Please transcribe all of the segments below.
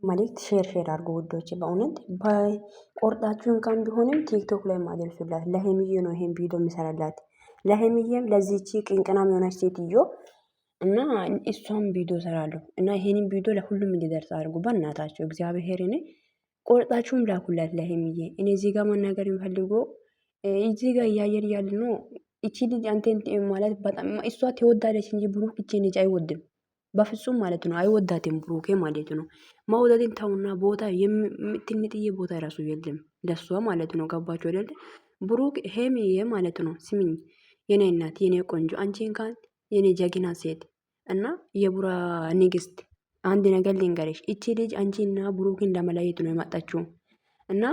መልእክት ሼር አድርጎ ውዶች፣ በእውነት በቆርጣችሁ እንኳን ቢሆንም ቲክቶክ ላይ ማድረሱላት ለሄምዬ ነው ይሄን ቪዲዮ የሚሰራላት። ለሄምዬም ለዚህቺ ቅንቅናም የሆነች ሴትዮ እና እሷም ቪዲዮ ሰራለሁ እና ይሄንን ቪዲዮ ለሁሉም እንዲደርስ አድርጉ በእናታቸው እግዚአብሔርን። ቆርጣችሁም ላኩላት ለሄምዬ። እኔ እዚህ ጋር መናገር የሚፈልገው እዚህ ጋር እያየን ያለ ነው። እቺ ልጅ አንተን ማለት በጣም እሷ ትወዳለች እንጂ ብሩክ እቺን ልጅ አይወድም በፍጹም ማለት ነው። አይወዳትም ብሩኬ ማለት ነው። መውደድን ተውና ቦታ ትንጥዬ ቦታ ራሱ የለም ለሷ ማለት ነው። ገባችሁ አይደል? ብሩክ ሄሚዬ ማለት ነው። ስሚኝ የኔ እናት የኔ ቆንጆ አንቺ እንኳን የኔ ጀግና ሴት እና የቡራ ንግስት አንድ ነገር ልንገርሽ፣ እቺ ልጅ አንቺና ብሩክን ለመለየት ነው የመጣችው እና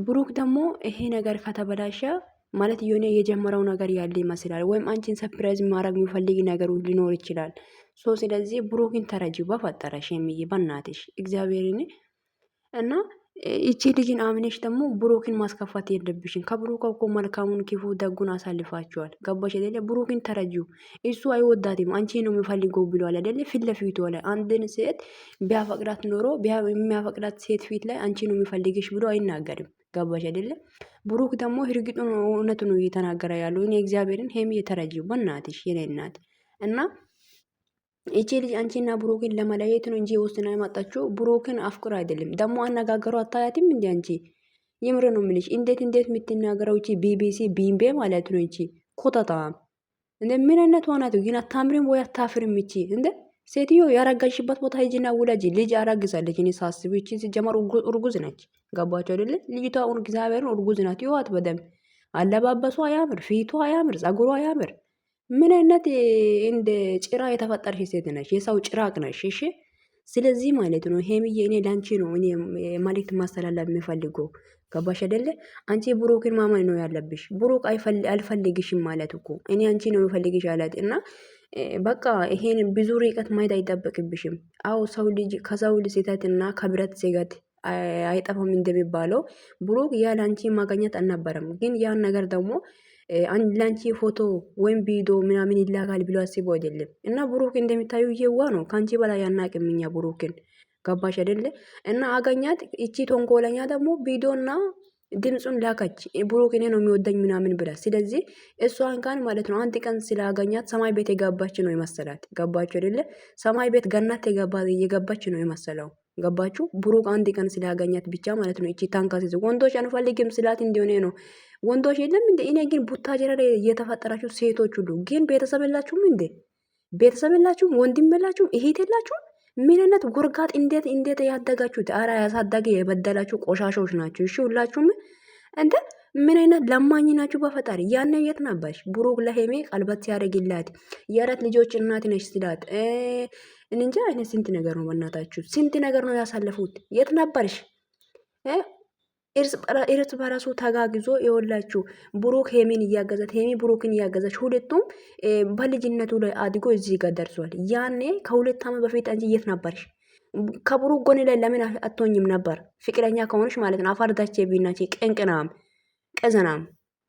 ብሩክ ደግሞ ይሄ ነገር ከተበላሸ ማለት የሆነ የጀመረው ነገር ያለ ይመስላል፣ ወይም አንቺን ሰፕራይዝ ማድረግ የሚፈልግ ነገር ሊኖር ይችላል። ስለዚህ ብሩክን ተረጂው በፈጠረሽ የሚይ በእናትሽ እግዚአብሔርን እና እቺ ልጅን አምነሽ ደግሞ ብሩክን ማስከፋት የለብሽም። ከብሩክ እኮ መልካሙን ክፉ ደጉን አሳልፋችኋል። ገባሽ አይደለ? ብሩክን ተረጂው። እሱ አይወዳትም አንቺ ነው የሚፈልገው ብሏል አይደለ? ፊት ለፊቱ ላይ አንድን ሴት ቢያፈቅራት ኖሮ የሚያፈቅራት ሴት ፊት ላይ አንቺ ነው የሚፈልግሽ ብሎ አይናገርም። ገባሽ አይደለ? ብሩክ ደግሞ እርግጡን እውነቱ ነው እየተናገረ ያለው። እኔ እግዚአብሔርን ሄም የተረጂው በእናትሽ የኔ እናት እና እቺ ልጅ አንቺና ብሩክን ለመለየት ነው እንጂ ውስጥና የመጣችው ብሩክን አፍቅሮ አይደለም። ደግሞ አነጋገሩ አታያትም እንዴ አንቺ? የምር ነው የምልሽ። እንዴት የምትናገረው እቺ ቢቢሲ ቢምቤ ማለት ነው። እቺ ኮታታም እንደ ምን አይነት ሆናት ግን አታምሪም ወይ አታፍርም? እቺ እንደ ሴትዮ ያረጋሽበት ቦታ ሂጂና ውለጂ። ልጅ አራግዛለች። እኔ ሳስብ እቺ ሲጀመር እርጉዝ ነች። ገባችሁ አይደለ? ልጅቷ እግዚአብሔርን እርጉዝ ናት። ይዋት በደም አለባበሷ አያምር፣ ፊቷ አያምር፣ ጸጉሯ አያምር። ምን አይነት እንደ ጭራ የተፈጠርሽ ሴት ነሽ? የሰው ጭራቅ ነሽ። እሺ ስለዚህ ማለት ነው ሄምዬ፣ እኔ ላንቺ ነው እኔ መልእክት ማስተላለፍ የሚፈልገው። ገባሽ አይደለ? አንቺ ብሩክን ማመን ነው ያለብሽ። ብሩክ አልፈልግሽም ማለት እኮ እኔ አንቺ ነው የሚፈልግሽ አላት እና በቃ ይሄን ብዙ ርቀት ማየት አይጠበቅብሽም። አዎ ሰው ልጅ ከሰው ልጅ ስህተትና ከብረት ስህተት አይጠፋም እንደሚባለው ብሩክ ያለ አንቺ ማግኘት አልነበረም። ግን ያን ነገር ደግሞ ለአንቺ ፎቶ ወይም ቪዲዮ ምናምን ይላካል ብሎ አስቦ አይደለም። እና ብሩክ እንደሚታዩ የዋ ነው። ከአንቺ በላይ ያናቅም እኛ ብሩክን። ገባሽ አይደለ? እና አገኛት። እቺ ቶንኮለኛ ደግሞ ቪዲዮና ድምፁን ላከች። ብሩክ እኔ ነው የሚወደኝ ምናምን ብላ። ስለዚህ እሷ እንኳን ማለት ነው አንድ ቀን ስላገኛት ሰማይ ቤት የገባች ነው የመሰላት። ገባችሁ አይደለ? ሰማይ ቤት ገናት የገባች ነው የመሰለው። ገባችሁ? ብሩክ አንድ ቀን ስላገኛት ብቻ ማለት ነው። እቺ ታንካሴ ወንዶች አንፈልግም ስላት እንደሆነ ነው። ወንዶች የለም እንዴ? እኔ ግን ቡታጀራ ላይ የተፈጠራችሁ ሴቶች ሁሉ ግን ቤተሰብ የላችሁም እንዴ? ቤተሰብ የላችሁም? ወንድም የላችሁም? እህት የላችሁም? ምን አይነት ጎርጋጥ እንዴት ያደጋችሁት? አራ ያሳደገ የበደላችሁ ቆሻሾች ናችሁ። እሺ ሁላችሁም እንደ ምን አይነት ለማኝ ናችሁ በፈጣሪ። ያነ የት ነበርሽ? ብሩክ ለሄሜ ቀልበት ሲያደርግላት የአራት ልጆች እናት ነሽ ስላት እንጃ አይነት ስንት ነገር ነው በእናታችሁ፣ ስንት ነገር ነው ያሳለፉት። የት ነበርሽ? እርስ በራሱ ተጋግዞ የወላችሁ ብሩክ ሄሜን እያገዛት ሄሜ ብሩክን እያገዛች ሁለቱም በልጅነቱ ላይ አድጎ እዚህ ጋር ደርሷል። ያኔ ከሁለት ዓመት በፊት አንቺ የት ነበርሽ? ከብሩክ ጎን ላይ ለምን አትሆኝም ነበር? ፍቅረኛ ከሆነች ማለት ነው። አፋርዳቼ ቢናቼ ቅንቅናም ቀዘናም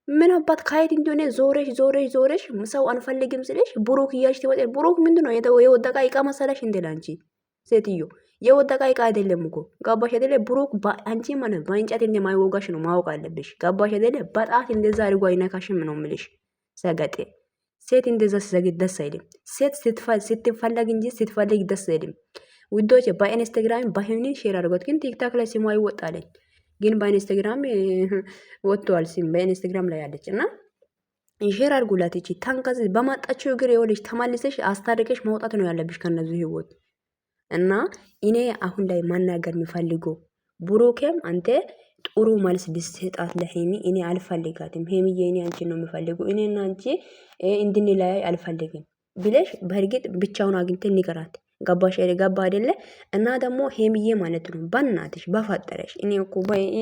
ምን አባት ካየት እንደሆነ ዞረሽ ሰው አንፈልግም ስልሽ ብሩክ እያልሽ ትወጣ። ብሩክ ምንድነው የወደቃ እቃ መሰለሽ እንዴ? ላንቺ ሴትዮ የወደቃ እቃ አይደለም እኮ ገባሽ አይደለ? ብሩክ አንቺ ማለት በእንጨት እንደማይወጋሽ ነው ማወቅ አለብሽ። ገባሽ አይደለ? በጣት እንደዛ አድርጎ አይነካሽም ነው ምልሽ። ሰገጤ ሴት እንደዛ ሲሰግድ ደስ አይልም። ሴት ስትፈለግ እንጂ ስትፈልግ ደስ አይልም። ውዶች በኢንስታግራም በህኒ ሼር አድርጎት ግን ቲክታክ ላይ ስሟ ይወጣለኝ። ግን በኢንስታግራም ወጥቷል። ሲም በኢንስታግራም ላይ ያለች እና ሼር አድርጉላት። እቺ ታንካዝ በማጣቸው እግር ይወልሽ ተማልሰሽ አስታርቀሽ መውጣት ነው ያለብሽ ከነዚህ ህይወት እና እኔ አሁን ላይ ማናገር የሚፈልገው ብሩኬም አንተ ጥሩ መልስ ልስጣት ለሄሚ። እኔ አልፈልጋትም ሄሚዬ፣ እኔ አንቺ ነው የሚፈልገው። እኔና አንቺ እንድንለያይ አልፈልግም ብለሽ በእርግጥ ብቻውን አግኝተን ንገራት። ገባሽ ገባ አይደለ? እና ደግሞ ሄሚዬ ማለት ነው በእናትሽ በፈጠረሽ እኔ እኮ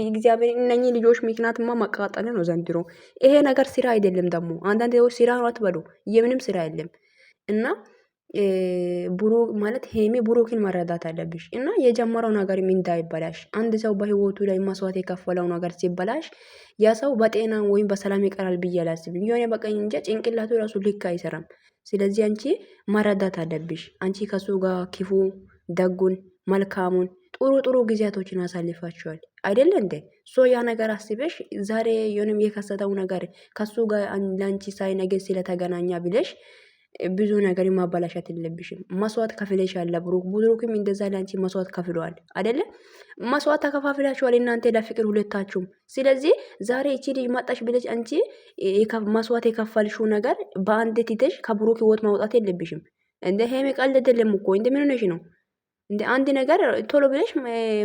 እግዚአብሔር እነኚህ ልጆች ምክንያትማ መቃጠል ነው ዘንድሮ። ይሄ ነገር ስራ አይደለም። ደግሞ አንዳንድ ሰዎች ስራ ነው አትበሉ። የምንም ስራ የለም እና ብሩክ ማለት ሄሚ ብሩክን መረዳት አለብሽ እና የጀመረው ነገር እንዳይበላሽ። አንድ ሰው በህይወቱ ላይ መስዋዕት የከፈለው ነገር ሲበላሽ ያ ሰው በጤና ወይም በሰላም ይቀራል ብዬ አላስብም። የሆነ በቀኝ እንጂ ጭንቅላቱ ራሱ ልክ አይሰራም። ስለዚህ አንቺ መረዳት አለብሽ። አንቺ ከሱ ጋር ክፉ ደጉን መልካሙን ጥሩ ጥሩ ጊዜያቶችን አሳልፋችኋል አይደለ እንዴ? ያ ነገር አስበሽ ዛሬ የሆነም የከሰተው ነገር ከሱ ጋር ላንቺ ሳይነገር ስለተገናኛ ብለሽ ብዙ ነገር ማበላሻት የለብሽም። መስዋዕት ከፍለሻል ለብሩክ፣ ብሩክም እንደዛ ላንቺ መስዋዕት ከፍለዋል አይደለ? መስዋዕት ተከፋፍላችኋል እናንተ ለፍቅር ሁለታችሁም። ስለዚህ ዛሬ እቺ ልጅ መጣሽ ብለሽ አንቺ መስዋዕት የከፈልሽው ነገር በአንድ ትተሽ ከብሩክ ህይወት ማውጣት የለብሽም። እንደ ሄሜ ቀልድ አይደለም እኮ እንደ ምን ሆነሽ ነው እንደ አንድ ነገር ቶሎ ብለሽ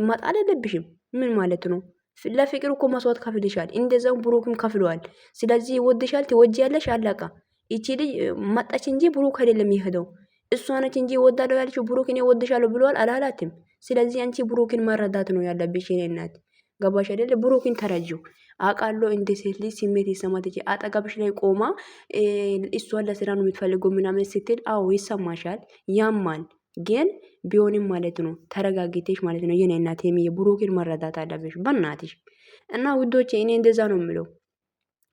ማጣል የለብሽም። ምን ማለት ነው? ለፍቅር እኮ መስዋዕት ከፍልሻል፣ እንደዛው ብሩክም ከፍለዋል። ስለዚህ ይወድሻል፣ ትወጂያለሽ፣ አለቃ። እቺ ልጅ መጣች እንጂ ብሩክ አይደለም የሄደው፣ እሷ ነች እንጂ ወዳለው ያለችው። ብሩክ እኔ ወድሻለሁ ብሏል አላላትም። ስለዚህ አንቺ ብሩክን መረዳት ነው ያለብሽ የኔ እናት። ገባሽ አይደለ? ብሩክን ተረጂው። አውቃለሁ እንደ ሴት ልጅ ስሜት ይሰማት እንጂ አጠገብሽ ላይ ቆማ እሷን ለስራ ነው የምትፈልገው ምናምን ስትል አዎ ይሰማሻል፣ ያማል። ግን ቢሆንም ማለት ነው ተረጋግተሽ ማለት ነው የኔ እናት ሄሚዬ ብሩክን መረዳት አለብሽ በእናትሽ። እና ውዶቼ እኔ እንደዛ ነው የምለው።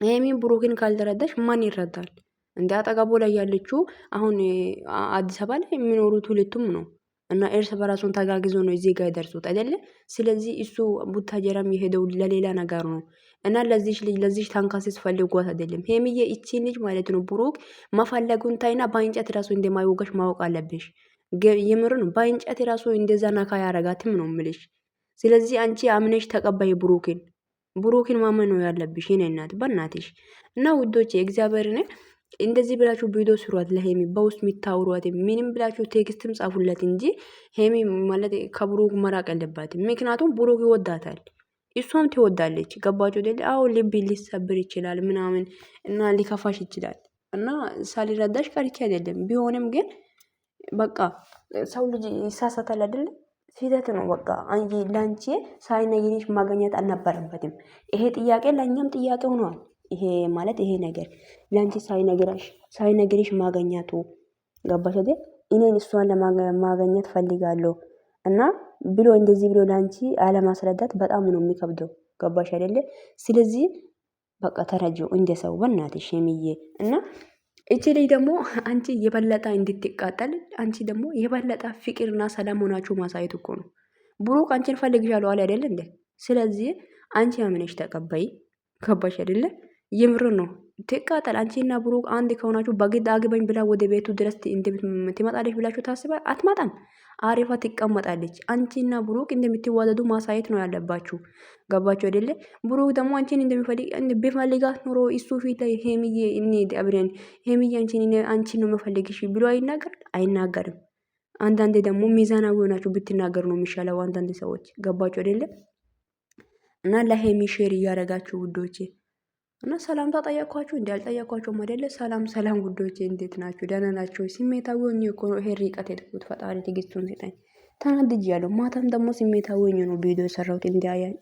ሄሚን ብሩክን ካልተረዳሽ ማን ይረዳል? እንደ አጠገቡ ላይ ያለችው አሁን አዲስ አበባ ላይ የሚኖሩት ሁለቱም ነው እና እርስ በራሱን ተጋግዞ ነው እዚህ ጋር ይደርሱት አይደለ? ስለዚህ እሱ ቡታጀራም የሄደው ለሌላ ነገር ነው እና ለዚች ልጅ ለዚች ታንካሲስ ፈልጓት አይደለም። ሄሚዬ እቺን ልጅ ማለት ነው ብሩክ መፈለጉን ታይና በእንጨት ራሱ እንደማይወጋሽ ማወቅ አለብሽ። የምር ነው በእንጨት ራሱ እንደዛ ነካ ያረጋትም ነው ምልሽ። ስለዚህ አንቺ አምነሽ ተቀባይ ብሩክን ማመን ነው ያለብሽ የኔ እናት በእናትሽ። እና ውዶቼ እግዚአብሔርን እንደዚህ ብላችሁ ቪዲዮ ስሯት ለሄሚ በውስጥ የሚታወሯት ምንም ብላችሁ ቴክስትም ጻፉለት እንጂ ሄሚ ማለት ከብሩክ መራቅ አለባትም። ምክንያቱም ብሩክ ይወዳታል፣ እሷም ትወዳለች። ገባችሁ አይደል? አዎ ልብ ሊሰብር ይችላል ምናምን እና ሊከፋሽ ይችላል እና ሳልረዳሽ ቀርቼ አይደለም። ቢሆንም ግን በቃ ሰው ልጅ ይሳሳታል አይደል? ስህተት ነው በቃ። አንጂ ላንቺ ሳይነግሪሽ ማግኘት አልነበረበትም። ይሄ ጥያቄ ለኛም ጥያቄ ሆኗል። ይሄ ማለት ይሄ ነገር ላንቺ ሳይነግሪሽ ማግኘቱ ገባሽ አይደል? እኔን እሷን ለማግኘት ፈልጋለሁ እና ብሎ እንደዚህ ብሎ ላንቺ አለማስረዳት በጣም ነው የሚከብደው። ገባሽ አይደል? ስለዚህ በቃ ተረጂው እንደ ሰው በእናትሽ ሄሚዬ። እና እቺ ልጅ ደግሞ አንቺ የበለጠ እንድትቃጠል አንቺ ደግሞ የበለጠ ፍቅርና ሰላም ሆናችሁ ማሳየት እኮ ነው። ብሩክ አንቺን ፈልግሻለሁ አለ አይደል እንዴ? ስለዚህ አንቺ አምነሽ ተቀበይ። ገባሽ አይደለ? የምር ነው ትቃጠል። አንቺና ብሩክ አንድ ከሆናችሁ በግድ አግበኝ ብላ ወደ ቤቱ ድረስ ትመጣለች ብላችሁ ታስባ አትመጣም። አሪፋ ትቀመጣለች። አንቺና ብሩክ እንደምትዋደዱ ማሳየት ነው ያለባችሁ። ገባችሁ አይደለ? ብሩክ ደግሞ አንቺን ቢፈልጋት ኖሮ እሱ ፊት ላይ ሄሚዬ እንሂድ አብረን ሄሚዬ አንቺን ነው የምፈልግሽ ብሎ አይናገርም። አንዳንዴ ደግሞ ሚዛናዊ ሆናችሁ ብትናገሩ ነው የሚሻለው አንዳንድ ሰዎች። ገባችሁ አይደለ? እና ለሄሚ ሼር እያደረጋችሁ ውዶቼ እና ሰላምታ ጠየኳችሁ እንዲ አልጠየኳችሁም አይደለ? ሰላም ጉዶቼ እንዴት ናችሁ? ደህና ናችሁ? ስሜታዊ ሆኜ እኮ ነው ይሄ ርቀት የሄድኩት። ፈጣሪ ትዕግስቱን ስጠኝ። ተናድጃለሁ። ማታም ደግሞ ስሜታዊ ሆኜ ነው ቪዲዮ የሰራሁት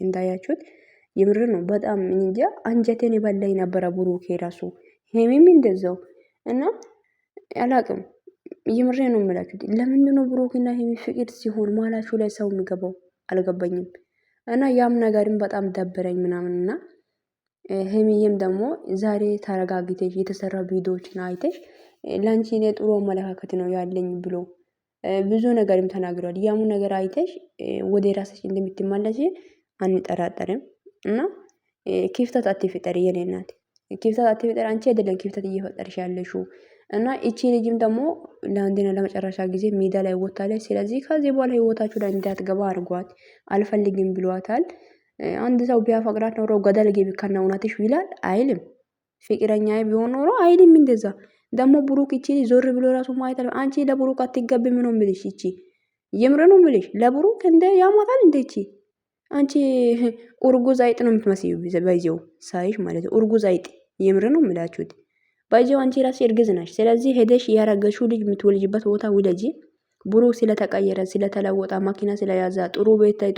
እንዳያችሁት። የምር ነው በጣም እንጃ አንጀቴን የበላኝ ነበረ። ብሩኬ ራሱ ሄሚም እንደዛው እና አላቅም። የምሬ ነው የምላችሁት። ለምንድነው ብሩክና ሄሚ ፍቅር ሲሆን ማላችሁ ላይ ሰው የሚገባው አልገባኝም። እና ያም ነገርም በጣም ደበረኝ ምናምንና ሄሚዬም ደግሞ ዛሬ ተረጋግተሽ የተሰራ ቪዲዮዎችን አይተሽ ላንቺ እኔ ጥሩ አመለካከት ነው ያለኝ ብሎ ብዙ ነገርም ተናግሯል። ያሙ ነገር አይተሽ ወደ ራስሽ እንደምትመለሽ አንጠራጠርም። እና ክፍተት አትፍጠሪ የኔ እናት፣ ክፍተት አትፍጠሪ። አንቺ አይደለም ክፍተት እየፈጠርሽ ያለሽው። እና እቺ ልጅም ደግሞ ለአንድና ለመጨረሻ ጊዜ ሜዳ ላይ ወጣለች። ስለዚህ ከዚህ በኋላ ህይወታችሁ ላይ እንዳትገባ አድርጓት። አልፈልግም ብሏታል። አንድ ሰው ቢያፈቅራት ኖሮ ገደል ግቢ ከነ እውነትሽ ይላል አይልም። ፍቅረኛዬ ቢሆን ኖሮ አይልም እንደዛ። ደግሞ ብሩክ እቺ ዞር ብሎ ራሱ ማየት አለ። አንቺ ለብሩክ አትገቢም ነው የምልሽ። እቺ የምር ነው የምልሽ። ለብሩክ እንደ ያማታል እንደ እቺ አንቺ ኡርጉዝ አይጥ ነው የምትመስዪው። በይዘው ሳይሽ ማለት ኡርጉዝ አይጥ። የምር ነው የምላችሁት። በይዘው አንቺ ራስሽ እርግዝ ነሽ። ስለዚህ ሄደሽ ያረገሽው ልጅ የምትወልጅበት ቦታ ውለጂ። ብሩክ ስለተቀየረ ስለተለወጠ መኪና ስለያዘ ጥሩ ቤት ላይ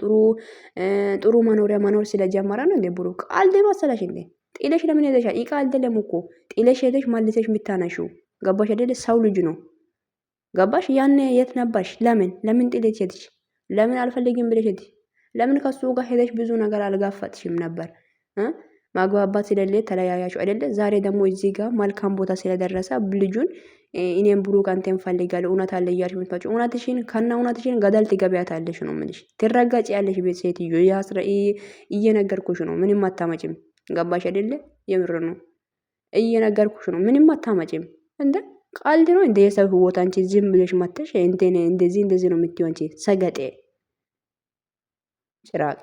ጥሩ መኖሪያ መኖር ስለጀመረ ነው እንዴ? ብሩክ አልደ መሰለሽ እንዴ? ጤለሽ ለምን ሄደሻል? ይቃ አይደለም እኮ ጤለሽ ሄደሽ መልሰሽ የምታነሺው። ገባሽ አይደለ? ሰው ልጅ ነው። ገባሽ? ያኔ የት ነበርሽ? ለምን ጤለሽ ሄድሽ? ለምን አልፈልግም ብለሽ ሄድሽ? ለምን ከሱ ጋር ሄደሽ ብዙ ነገር አልጋፈጥሽም ነበር? ማግባባት ስለሌለ ተለያያችሁ አይደለ? ዛሬ ደግሞ እዚህ ጋር መልካም ቦታ ስለደረሰ ልጁን እኔም ብሩክ አንተን ፈልጋለሁ እውነት አለ እያልሽ የምትመጪው እውነትሽን ከና እውነትሽን ገደል ትገቢያታለሽ ነው የምልሽ። ትረጋጭ ያለሽ ቤት ሴትዮ እየነገርኩሽ ነው። ምንም አታመጭም። ገባሽ አይደለ? የምር ነው እየነገርኩሽ ነው። ምንም አታመጭም። እንደ ቀልድ ነው እንደ የሰው ህይወት አንቺ ዝም ብለሽ መተሽ እንደዚህ እንደዚህ ነው የምትይው አንቺ ሰገጤ ጭራቅ